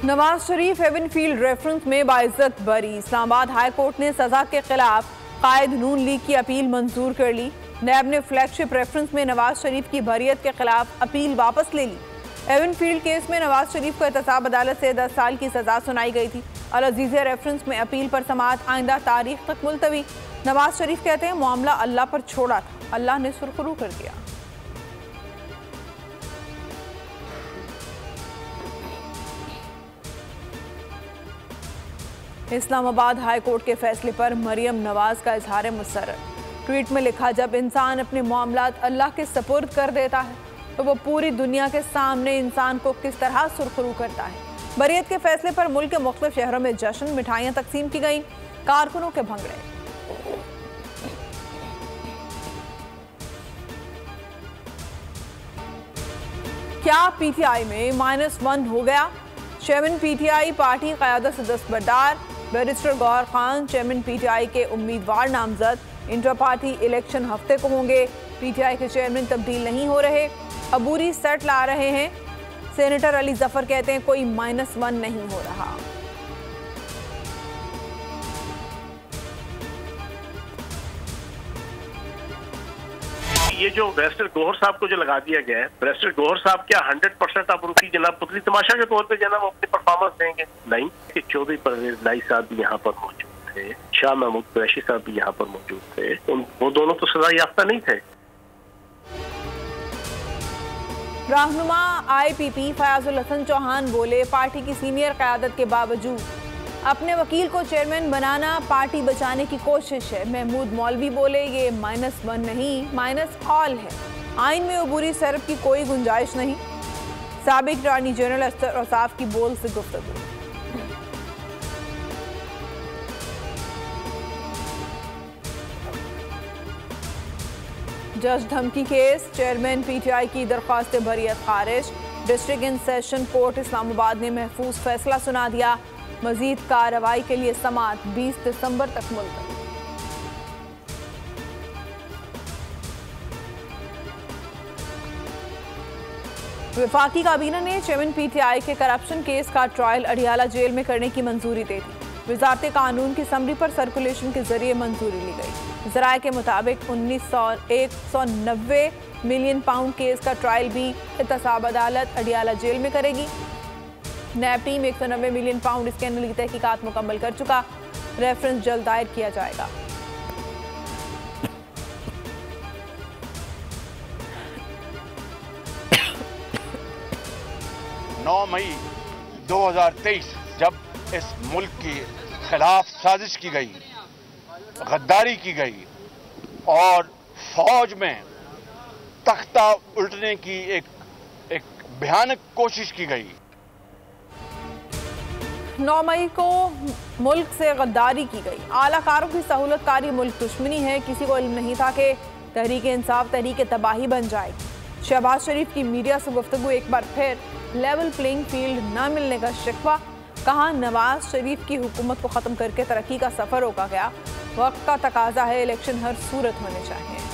Nawaz Sharif haven field reference में बाइज्जत बरी। Islamabad high court ने सजा के खिलाफ कायद नून लीग की अपील मंजूर कर ली। नैब ने फ्लैगशिप रेफरेंस में नवाज शरीफ की बरियत के खिलाफ अपील वापस ले ली। हेवन फील्ड केस में नवाज शरीफ को एहतसाब अदालत से 10 साल की सजा सुनाई गई थी। अल अजीज़िया रेफरेंस में अपील पर समाअत आइंदा तारीख तक मुलतवी। नवाज शरीफ कहते हैं मामला अल्लाह पर छोड़ा था, अल्लाह ने सुरखरू कर दिया। इस्लामाबाद हाई कोर्ट के फैसले पर मरियम नवाज का इजहार मसरत। ट्वीट में लिखा, जब इंसान अपने मामलात अल्लाह के सपुर्द कर देता है तो वो पूरी दुनिया के सामने इंसान को किस तरह सुरखरू करता है। बरियत के फैसले पर मुल्क के मुख्तलिफ शहरों में जश्न, मिठाइयाँ तकसीम की गईं, कारकुनों के भंगड़े। क्या पीटीआई में -1 हो गया? चेयरमैन पीटीआई पार्टी क़यादत से दस्तबरदार। Barrister Gohar Khan chairman PTI के उम्मीदवार नामजद। इंटर पार्टी इलेक्शन हफ्ते को होंगे। पीटीआई के चेयरमैन तब्दील नहीं हो रहे, अबूरी सेट ला रहे हैं। सेनेटर अली जफर कहते हैं कोई -1 नहीं हो रहा। ये जो बैरिस्टर गौहर साहब को जो लगा दिया गया है, बैरिस्टर गौहर साहब क्या 100% आप उनकी जनाब पुतली तमाशा के तौर पे जनाब अपनी परफॉर्मेंस देंगे? नहीं। कि चौधरी परवेज लाई साहब भी यहाँ पर मौजूद थे, शाह महमूद कुरैशी साहब भी यहाँ पर मौजूद थे, वो दोनों तो सजा याफ्ता नहीं थे। रहनुमा IPP फयाजुल हसन चौहान बोले, पार्टी की सीनियर क़यादत के बावजूद अपने वकील को चेयरमैन बनाना पार्टी बचाने की कोशिश है। महमूद मौलवी बोले, ये -1 नहीं -all है। आइन में अबूरी सरब की कोई गुंजाइश नहीं। साबिक अटॉर्नी जनरल अस्तर औसाफ की बोल से गुफ्तगू। जज धमकी केस, चेयरमैन पीटीआई की दरख्वास्त बरियत खारिज। District and session court Islamabad ने महफूज फैसला सुना दिया। मजीद कार्रवाई के लिए समाअत 20 दिसंबर तक मुलतवी। वफाकी काबीना ने चेयरमैन पीटीआई के करप्शन केस का ट्रायल अडियाला जेल में करने की मंजूरी दे दी। वजारत कानून की समरी पर सर्कुलेशन के जरिए मंजूरी ली गई। जराये के मुताबिक 190 मिलियन पाउंड केस का ट्रायल भी एहतसाब अदालत अडियाला जेल में करेगी। नैब टीम 190 मिलियन पाउंड स्कैंडल की तहकीकात मुकम्मल कर चुका। रेफरेंस जल्द दायर किया जाएगा। नौ मई 2023 जब इस मुल्क के खिलाफ साजिश की गई, गद्दारी की गई और फौज में तख्ता उल्टने की एक भयानक कोशिश की गई। 9 मई को मुल्क से गद्दारी की गई। आलाकारों की सहूलतकारी मुल्क दुश्मनी है। किसी को इल्म नहीं था कि तहरीक इंसाफ तहरीक तबाही बन जाएगी। शहबाज शरीफ की मीडिया से गुफ्तगू, एक बार फिर लेवल प्लेइंग फील्ड न मिलने का शिकवा। कहा, नवाज शरीफ की हुकूमत को ख़त्म करके तरक्की का सफ़र रोका गया। वक्त का तकाजा है, इलेक्शन हर सूरत होने चाहिए।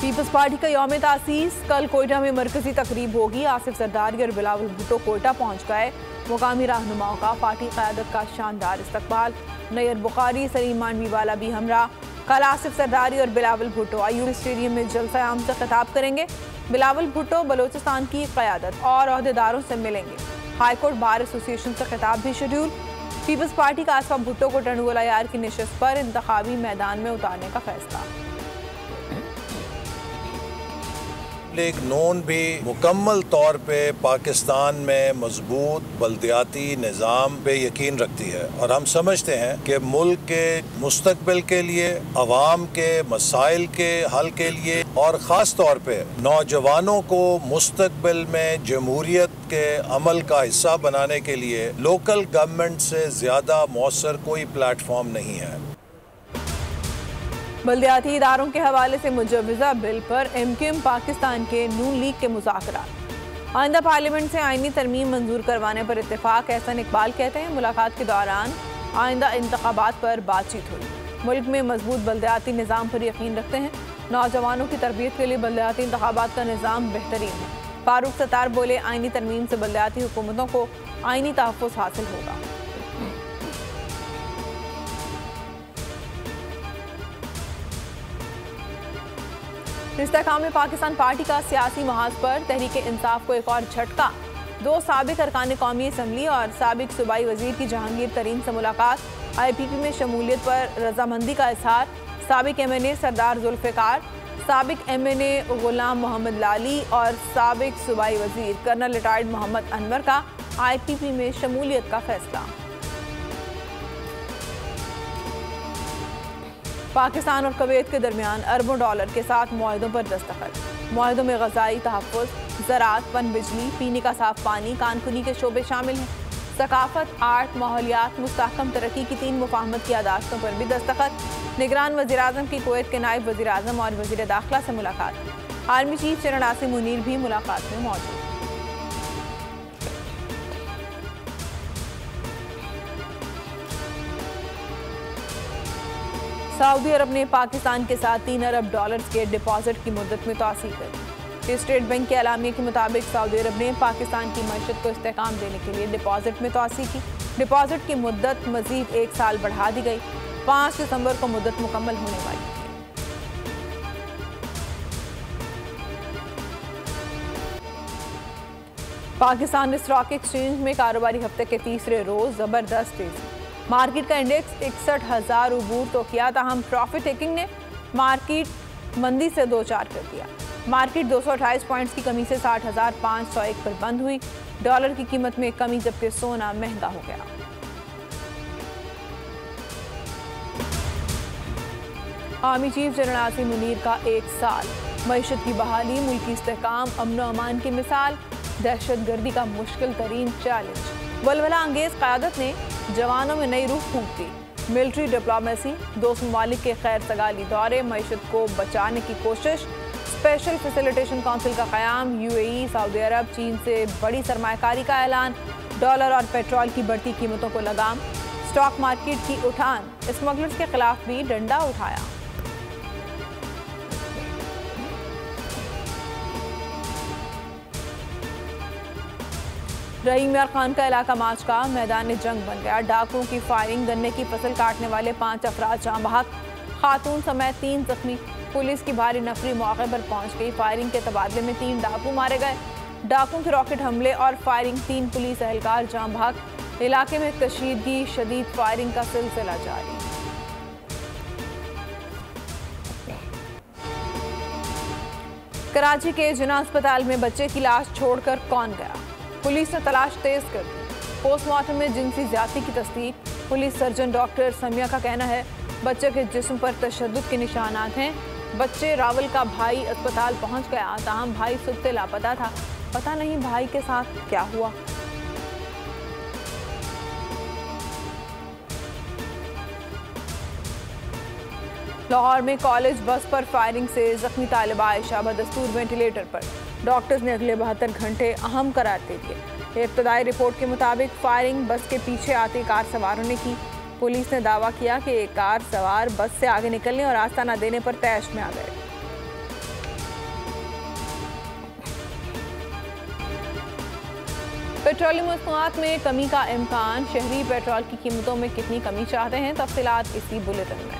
पीपल्स पार्टी का यौम तासीस, कल कोयटा में मरकजी तकरीब होगी। आसिफ जरदारी और बिलावल भुट्टो कोयटा पहुंच गए। मुकामी रहनुमाओं का पार्टी क़यादत का शानदार इस्तकबाल। नैयर बुखारी, सलीम मानवी वाला भी हमरा। कल आसिफ जरदारी और बिलावल भुट्टो आयूब स्टेडियम में जलसा आम से खिताब करेंगे। बिलावल भुट्टो बलोचिस्तान की क़यादत और अहदेदारों से मिलेंगे। हाईकोर्ट बार एसोसिएशन से खिताब भी शेड्यूल। पीपल्स पार्टी का आसफा भुट्टो को टंडगोला यार की नशस्त पर इंतखाबी मैदान में उतारने का फैसला। लीग नून भी मुकम्मल तौर पे पाकिस्तान में मजबूत बल्दियाती निज़ाम पे यकीन रखती है और हम समझते हैं कि मुल्क के मुस्तकबिल के लिए, अवाम के मसाइल के हल के लिए और ख़ास तौर पे नौजवानों को मुस्तकबिल में जमहूरियत के अमल का हिस्सा बनाने के लिए लोकल गवर्नमेंट से ज़्यादा मौसर कोई प्लेटफॉर्म नहीं है। बल्दियाती इदारों के हवाले से मुजव्वज़ा बिल पर MQM पाकिस्तान के नून लीग के मुज़ाकरात। आइंदा पार्लियामेंट से आइनी तरमीम मंजूर करवाने पर इत्तेफाक। एहसन इकबाल कहते हैं मुलाकात के दौरान आइंदा इंतखाबात पर बातचीत हुई। मुल्क में मजबूत बल्दियाती निज़ाम पर यकीन रखते हैं। नौजवानों की तरबियत के लिए बल्दियाती इंतखाबात का निज़ाम बेहतरीन है। फारूक सत्तार बोले, आईनी तरमीम से बल्दियाती हुकूमतों को आईनी तहफ़्फ़ुज़ हासिल होगा। इस्तेहकाम पाकिस्तान पार्टी का सियासी महाज पर तहरीक इंसाफ को एक और झटका। 2 साबिक अरकान कौमी असम्बली और साबिक सूबाई वजीर की जहांगीर तरीन से मुलाकात। IPP में शमूलियत पर रजामंदी का इजहार। साबिक MNA सरदार जुल्फ़िकार, साबिक MNA गुलाम मोहम्मद लाली और साबिक सूबाई वजीर कर्नल रिटायर्ड मोहम्मद अनवर का IPP में शमूलियत का फैसला। पाकिस्तान और कुवैत के दरमियान अरबों डॉलर के साथ मुआहदों पर दस्तखत। मुआहदों में ग़ज़ाई तहफ़्फ़ुज़, ज़राअत, पन बिजली, पीने का साफ पानी, कानकुनी के शोबे शामिल हैं। सकाफत, आर्ट, माहौलियात, मुस्तहकम तरक्की की 3 मुफाहमत की यादाश्तों पर भी दस्तखत। निगरान वज़ीर-ए-आज़म की कुवैत के नायब वज़ीर-ए-आज़म और वज़ीर दाखिला से मुलाकात। Army chief general Asim Munir भी मुलाकात में मौजूद। सऊदी अरब ने पाकिस्तान के साथ 3 अरब डॉलर्स के डिपॉजिट की मुद्दत में तोसी कर दी। स्टेट बैंक के एलामिया के मुताबिक सऊदी अरब ने पाकिस्तान की मईशत को इस्तेहकाम देने के लिए डिपॉजिट में तोसी की। डिपॉजिट की मुद्दत मजीद 1 साल बढ़ा दी गई। 5 दिसंबर को मुद्दत मुकम्मल होने वाली थी। पाकिस्तान स्टॉक एक्सचेंज में कारोबारी हफ्ते के तीसरे रोज जबरदस्त तेजी। मार्केट का इंडेक्स 61,000 उबूर तो किया, ताहम प्रॉफिट टेकिंग ने मार्केट मंदी से 2-4 कर दिया। मार्केट 228 पॉइंट्स की कमी से 60,501 पर बंद हुई। डॉलर की कीमत में कमी, जबकि सोना महंगा हो गया। Army chief general Asim Munir का 1 साल। मईशत की बहाली, मुल्की इस्तेहकाम, अमन व अमान की मिसाल, दहशतगर्दी का मुश्किल तरीन चैलेंज। वलवला अंगेज क़यादत ने जवानों में नई रूह फूंक दी। मिलिट्री डिप्लोमेसी, 2 ममालिक के खैर सगाली दौरे, मईशत को बचाने की कोशिश। स्पेशल फैसिलिटेशन काउंसिल का क़याम। UAE, सऊदी अरब, चीन से बड़ी सरमायाकारी का ऐलान। डॉलर और पेट्रोल की बढ़ती कीमतों को लगाम। स्टॉक मार्केट की उठान, स्मगलर्स के खिलाफ भी डंडा उठाया। रहीम यार खान का इलाका माच का मैदान जंग बन गया। डाकुओं की फायरिंग, गन्ने की फसल काटने वाले 5 अफराद जाँ बहक, खातून समेत 3 जख्मी। पुलिस की भारी नफरी मौके पर पहुंच गई। फायरिंग के तबादले में 3 डाकू मारे गए। डाकुओं के रॉकेट हमले और फायरिंग, 3 पुलिस एहलकार जाँ बहक। इलाके में कशीदगी, शदीद फायरिंग का सिलसिला जारी। कराची के जिना अस्पताल में बच्चे की लाश छोड़कर कौन गया? पुलिस ने तलाश तेज कर दी। पोस्टमार्टम में जिनसी ज्यादती की तस्दीक। पुलिस सर्जन डॉक्टर समिया का कहना है बच्चे के जिस्म पर तशद्दुद के निशानात हैं। बच्चे रावल का भाई अस्पताल पहुंच गया, ताहम भाई सुबह से लापता था। पता नहीं भाई के साथ क्या हुआ। लाहौर में कॉलेज बस पर फायरिंग से जख्मी तालिबा आयशा बदस्तूर वेंटिलेटर पर। डॉक्टर्स ने अगले 72 घंटे अहम करार दे दिए। इब्तदाई रिपोर्ट के मुताबिक फायरिंग बस के पीछे आती कार सवारों ने की। पुलिस ने दावा किया कि एक कार सवार बस से आगे निकलने और रास्ता न देने पर तैश में आ गए। पेट्रोलियम मसनूआत में कमी का इम्कान। शहरी पेट्रोल की कीमतों में कितनी कमी चाहते हैं, तफसीलात इसी बुलेटिन में।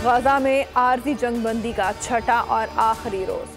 गाजा में आर्जी जंगबंदी का 6ठा और आखिरी रोज।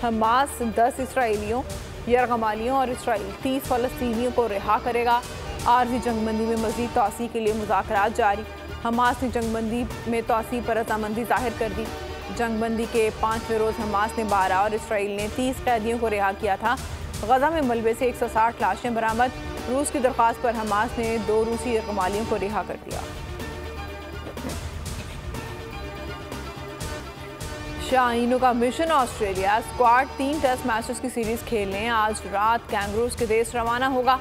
हमास 10 इसराइलियों, यरगमालियों और इसराइल 30 फलस्तीनियों को रिहा करेगा। आर्जी जंगबंदी में मजीद तोसी के लिए मुज़ाकरात जारी। हमास ने जंगबंदी में तोसी पर रजामंदी जाहिर कर दी। जंगबंदी के 5वें रोज हमास ने 12 और इसराइल ने 30 कैदियों को रिहा किया था। गाजा में मलबे से 160 लाशें बरामद। रूस की दरख्वास्त पर हमास ने 2 रूसी यरगमालियों को रिहा कर दिया। शाहीनों का mission Australia. Squad 3 test matches की सीरीज खेलने आज रात कैंगरूज के देश रवाना होगा।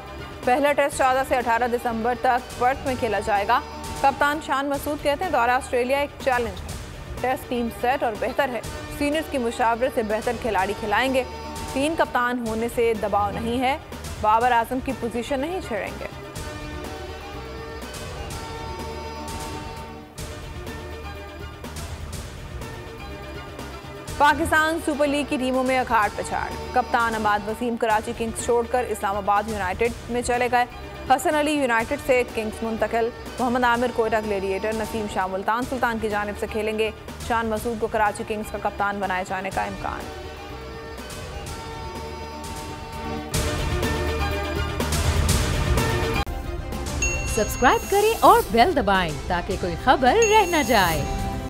पहला टेस्ट 14 से 18 दिसंबर तक पर्थ में खेला जाएगा। कप्तान शान मसूद कहते हैं दौरा ऑस्ट्रेलिया एक चैलेंज है। टेस्ट टीम सेट और बेहतर है। सीनियर्स की मुशावरत से बेहतर खिलाड़ी खिलाएंगे। 3 कप्तान होने से दबाव नहीं है। बाबर आजम की पोजीशन नहीं छेड़ेंगे। पाकिस्तान सुपर लीग की टीमों में अखाड़ पछाड़। कप्तान अमाद वसीम कराची किंग्स छोड़कर इस्लामाबाद यूनाइटेड में चले गए। हसन अली यूनाइटेड से किंग्स मुंतकिल। मोहम्मद आमिर कोयटा ग्लेडिएटर। नसीम शाह मुल्तान सुल्तान की जानिब से खेलेंगे। शान मसूद को कराची किंग्स का कप्तान बनाए जाने का इम्कान। सब्सक्राइब करें और बेल दबाएं ताकि कोई खबर रह न जाए।